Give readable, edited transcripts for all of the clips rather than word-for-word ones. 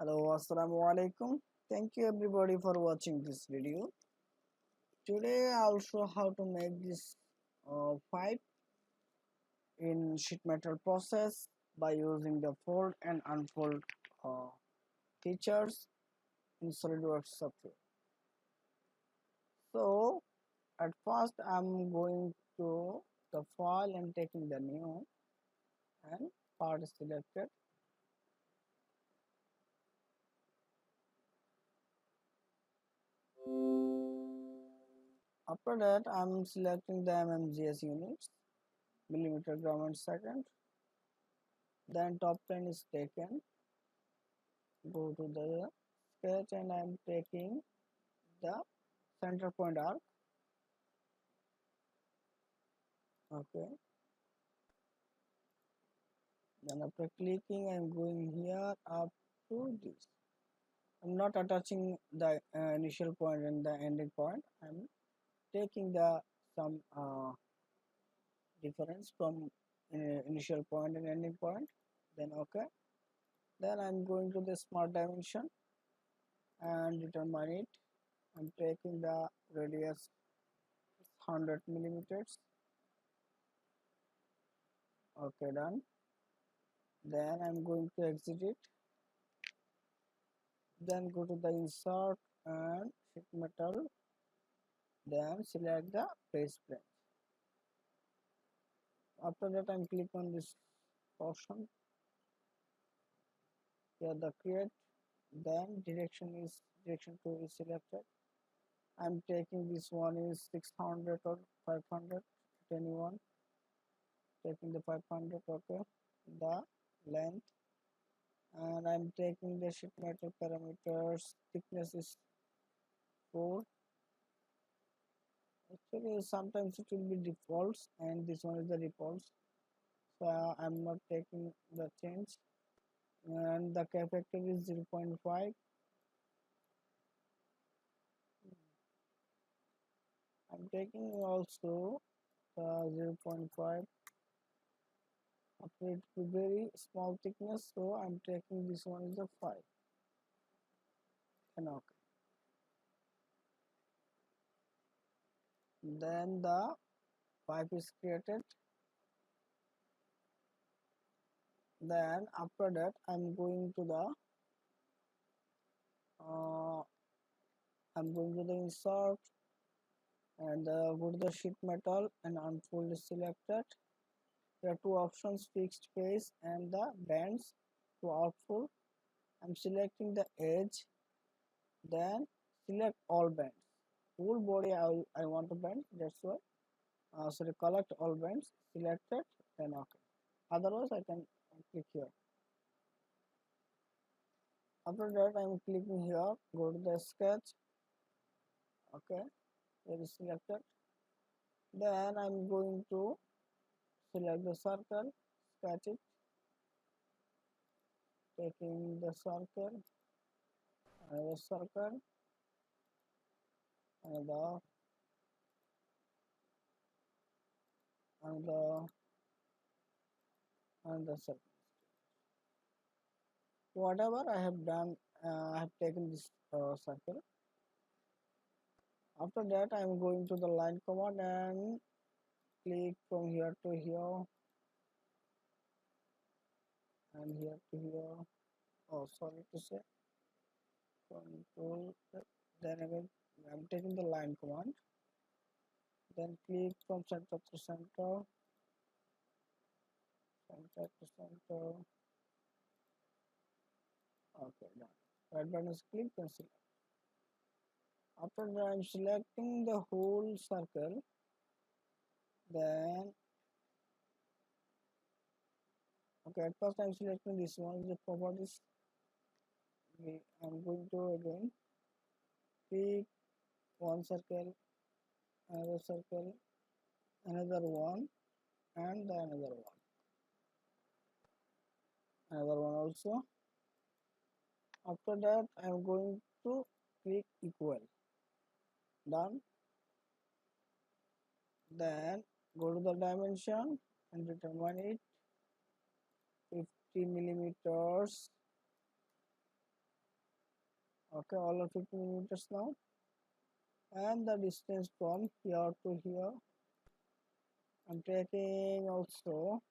Hello, assalamu alaikum. Thank you everybody for watching this video. Today I'll show how to make this pipe in sheet metal process by using the fold and unfold uh, features in Solidworks software. So at first I'm going to the file and taking the new and part is selected. After that I'm selecting the MMGS units, millimeter gram and second. Then top plane is taken. Go to the sketch and I am taking the center point arc. Okay. Then after clicking I am going here up to this. I'm not attaching the initial point and the ending point. I'm taking the some difference from initial point and ending point. Then okay. Then I'm going to the smart dimension and determine it. I'm taking the radius 100 millimeters. Okay, done. Then I'm going to exit it. Then go to the insert and sheet metal. Then select the base plane. After that I'm click on this portion. Here the create. Then direction 2 is selected. I'm taking this one is 600 or 500 anyone. Taking the 500. Okay. The length. And I'm taking the sheet metal parameters. Thickness is 4. Actually sometimes it will be defaults and this one is the defaults, so I'm not taking the change. And the K factor is 0.5. I'm taking also 0.5. After it will be very small thickness, so I'm taking this one is the 5 and okay. Then the pipe is created. Then after that I'm going to the insert and go to the sheet metal and unfold is selected. There are two options, fixed face and the bands to outfold. I'm selecting the edge, then select all bands. Whole body I want to bend, that's why. So collect all bands, selected, then okay. Otherwise I can click here. After that I'm clicking here, go to the sketch. Okay, it is selected. Then I'm going to select the circle, sketch it, taking the circle, another circle, another and the circle. Whatever I have done, I have taken this circle. After that I am going to the line command and click from here to here and here to here. Oh, sorry to say, control. Then again I'm taking the line command. Then click from center to center, center to center. Okay, done. Right button is click and select. After that I'm selecting the whole circle. Then okay, at first I'm selecting this one, the properties. I'm going to again pick one circle, another one, and the another one also. After that I'm going to click equal. Done. Then go to the dimension and determine it 50 millimeters Okay, all are 50 millimeters now, and the distance from here to here I'm taking also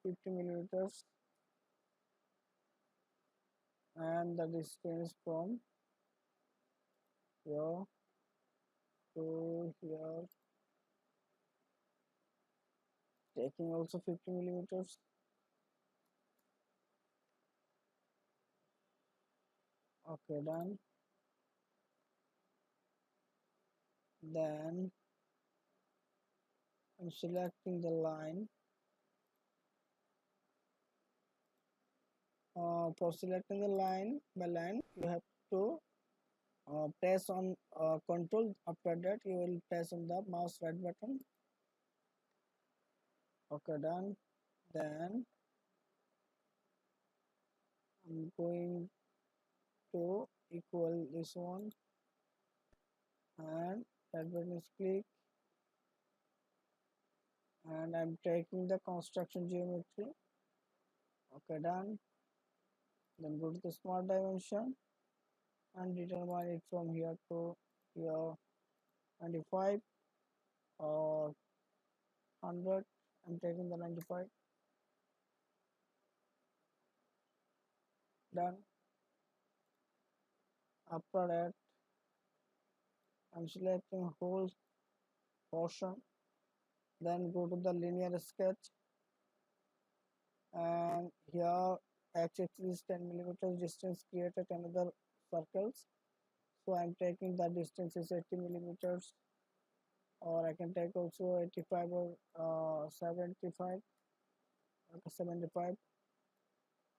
50 millimeters, and the distance from here to here taking also 50 millimeters. Okay, done. Then I'm selecting the line. For selecting the line by line, you have to press on control. After that, you will press on the mouse right button. Okay, done. Then I'm going to equal this one, and that button is click, and I'm taking the construction geometry. Okay, done. Then go to the smart dimension and determine it from here to here, 95 or 100. I'm taking the 95. Done. After that, I'm selecting whole portion. Then go to the linear sketch, and here x-axis is 10 millimeters distance, created another circles. So I'm taking the distance is 80 millimeters, or I can take also 85 or 75. Okay, 75.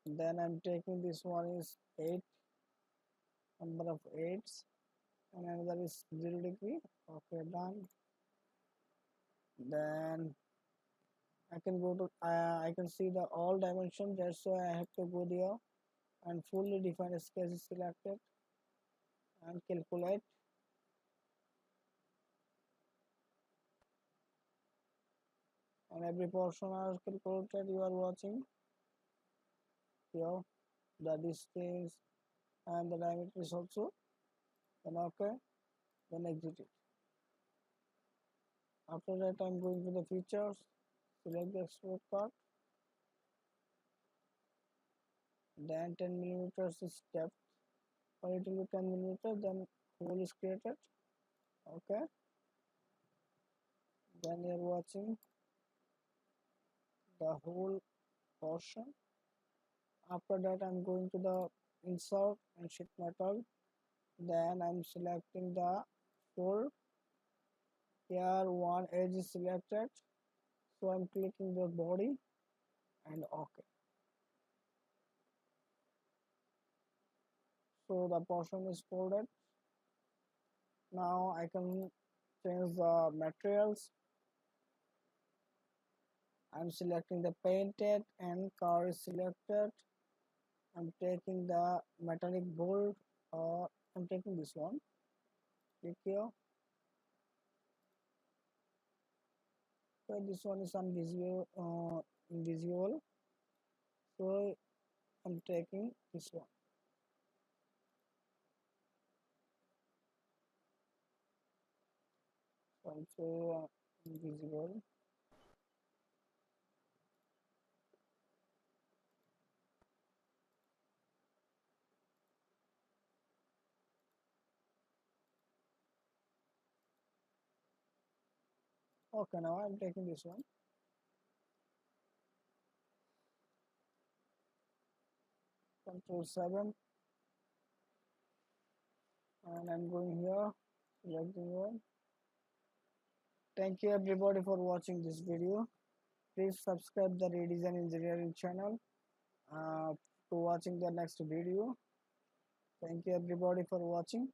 Then I'm taking this one is 8, number of 8s, and another is 0 degree. Okay, done. Then I can go to I can see the all dimension. That's why I have to go there and fully define sketch is selected and calculate. And every portion are calculated. You are watching here the distance and the diameter is also. Then okay, then exit it. After that, I'm going to the features. Select the extrude part. Then 10 millimeters is depth. For it will be 10 millimeters. Then hole is created. Okay. Then you're watching the whole portion. After that, I'm going to the insert and sheet metal. Then I'm selecting the fold. Here one edge is selected, so I'm clicking the body and OK. So the portion is folded. Now I can change the materials. I'm selecting the painted and car is selected. I'm taking the metallic bolt, or I'm taking this one. Click here. So this one is invisible. So I'm taking this one. Also invisible. Okay, now I'm taking this one. Control 7, and I'm going here, selecting one. Thank you everybody for watching this video. Please subscribe the Redesign Engineering channel to watching the next video. Thank you everybody for watching.